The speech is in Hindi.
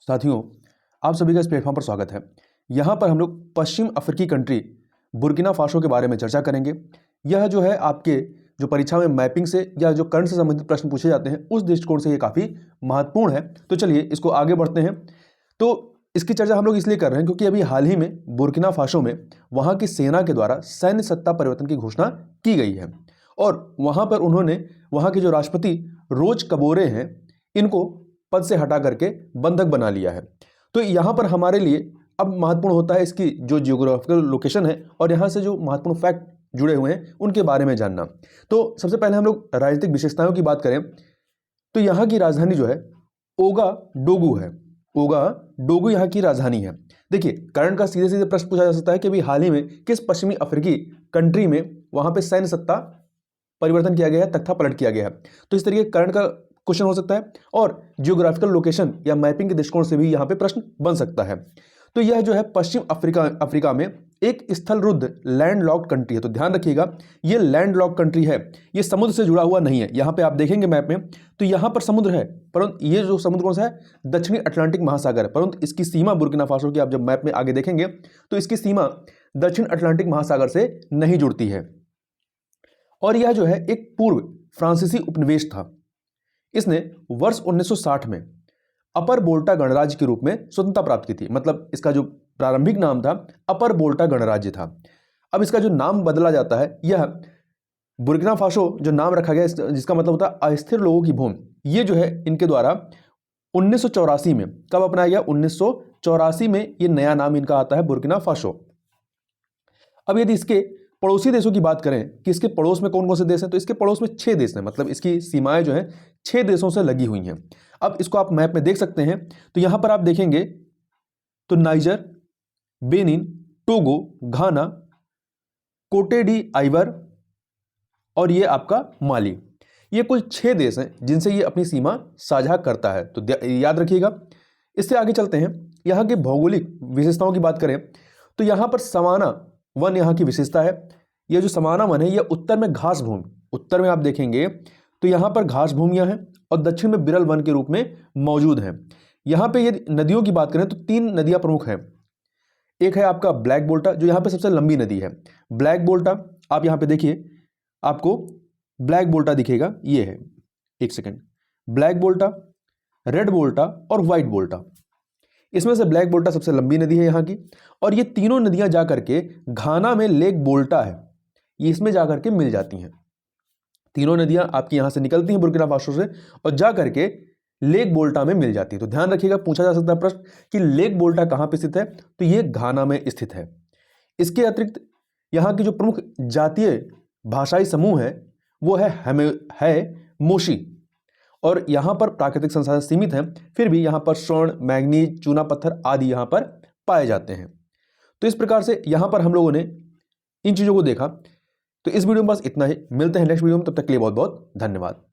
साथियों, आप सभी का इस प्लेटफॉर्म पर स्वागत है। यहाँ पर हम लोग पश्चिम अफ्रीकी कंट्री बुर्किना फासो के बारे में चर्चा करेंगे। यह जो है आपके जो परीक्षा में मैपिंग से या जो करंट से संबंधित प्रश्न पूछे जाते हैं उस दृष्टिकोण से ये काफ़ी महत्वपूर्ण है। तो चलिए इसको आगे बढ़ते हैं। तो इसकी चर्चा हम लोग इसलिए कर रहे हैं क्योंकि अभी हाल ही में बुर्किना फासो में वहाँ की सेना के द्वारा सैन्य सत्ता परिवर्तन की घोषणा की गई है और वहाँ पर उन्होंने वहाँ के जो राष्ट्रपति रोज कबोरे हैं इनको पद से हटा करके बंधक बना लिया है। तो यहाँ पर हमारे लिए अब महत्वपूर्ण होता है इसकी जो जियोग्राफिकल लोकेशन है और यहाँ से जो महत्वपूर्ण फैक्ट जुड़े हुए हैं उनके बारे में जानना। तो सबसे पहले हम लोग राजनीतिक विशेषताओं की बात करें तो यहाँ की राजधानी जो है ओगा डोगू है। ओगा डोगू यहाँ की राजधानी है। देखिए, करंट का सीधे सीधे प्रश्न पूछा जा सकता है कि अभी हाल ही में किस पश्चिमी अफ्रीकी कंट्री में वहाँ पे सैन्य सत्ता परिवर्तन किया गया है, तख्ता पलट किया गया है। तो इस तरीके करंट का क्वेश्चन हो सकता है और जियोग्राफिकल लोकेशन या मैपिंग के दृष्टिकोण से भी यहाँ पे प्रश्न बन सकता है। तो यह जो है पश्चिम अफ्रीका में एक स्थलरुद्ध लैंडलॉक्ड कंट्री है। तो ध्यान रखिएगा, ये लैंडलॉक्ड कंट्री है, ये समुद्र से जुड़ा हुआ नहीं है। यहाँ पे आप देखेंगे मैप में तो यहाँ पर समुद्र है, परंतु ये जो समुद्र कौन सा है, दक्षिणी अटलांटिक महासागर है। परंतु इसकी सीमा बुर्किना फासो की आप जब मैप में आगे देखेंगे तो इसकी सीमा दक्षिण अटलांटिक महासागर से नहीं जुड़ती है। और यह जो है एक पूर्व फ्रांसीसी उपनिवेश था। इसने वर्ष 1960 में अपर वोल्टा गणराज्य के रूप में स्वतंत्रता प्राप्त की थी। मतलब इसका जो प्रारंभिक नाम था अपर वोल्टा गणराज्य था। अब इसका जो नाम बदला जाता है, यह बुर्किना फासो जो नाम रखा गया जिसका मतलब होता है अस्थिर लोगों की भूमि, ये जो है इनके द्वारा 1984 में कब अपनाया गया, 1984 में ये नया नाम इनका आता है बुर्किना फासो। अब यदि इसके पड़ोसी देशों की बात करें कि इसके पड़ोस में कौन कौन से देश हैं, तो इसके पड़ोस में 6 देश हैं। मतलब इसकी सीमाएं जो हैं 6 देशों से लगी हुई हैं। अब इसको आप मैप में देख सकते हैं। तो यहां पर आप देखेंगे तो नाइजर, बेनिन, टोगो, घाना, कोटे डी आइवर और ये आपका माली, ये कुल 6 देश हैं जिनसे ये अपनी सीमा साझा करता है। तो याद रखिएगा। इससे आगे चलते हैं। यहाँ की भौगोलिक विशेषताओं की बात करें तो यहाँ पर सवाना वन यहाँ की विशेषता है। यह जो सवाना वन है यह उत्तर में घास भूमि, उत्तर में आप देखेंगे तो यहाँ पर घास भूमियाँ हैं और दक्षिण में बिरल वन के रूप में मौजूद हैं। यहाँ पे यदि नदियों की बात करें तो 3 नदियाँ प्रमुख हैं। एक है आपका ब्लैक वोल्टा जो यहाँ पे सबसे लंबी नदी है। ब्लैक वोल्टा आप यहाँ पे देखिए, आपको ब्लैक वोल्टा दिखेगा, ये है, एक सेकेंड, ब्लैक वोल्टा, रेड वोल्टा और व्हाइट वोल्टा। इसमें से ब्लैक वोल्टा सबसे लंबी नदी है यहाँ की और ये तीनों नदियां जाकर के घाना में लेक वोल्टा है, ये इसमें जाकर के मिल जाती हैं। तीनों नदियां आपकी यहाँ से निकलती हैं बुर्किना फासो से और जाकर के लेक वोल्टा में मिल जाती है। तो ध्यान रखिएगा, पूछा जा सकता है प्रश्न कि लेक वोल्टा कहाँ पे स्थित है, तो ये घाना में स्थित है। इसके अतिरिक्त यहाँ की जो प्रमुख जातीय भाषाई समूह है वो है मोशी और यहाँ पर प्राकृतिक संसाधन सीमित हैं, फिर भी यहाँ पर स्वर्ण, मैग्नीज, चूना पत्थर आदि यहाँ पर पाए जाते हैं। तो इस प्रकार से यहाँ पर हम लोगों ने इन चीज़ों को देखा। तो इस वीडियो में बस इतना ही, मिलते हैं नेक्स्ट वीडियो में, तब तक के लिए बहुत बहुत धन्यवाद।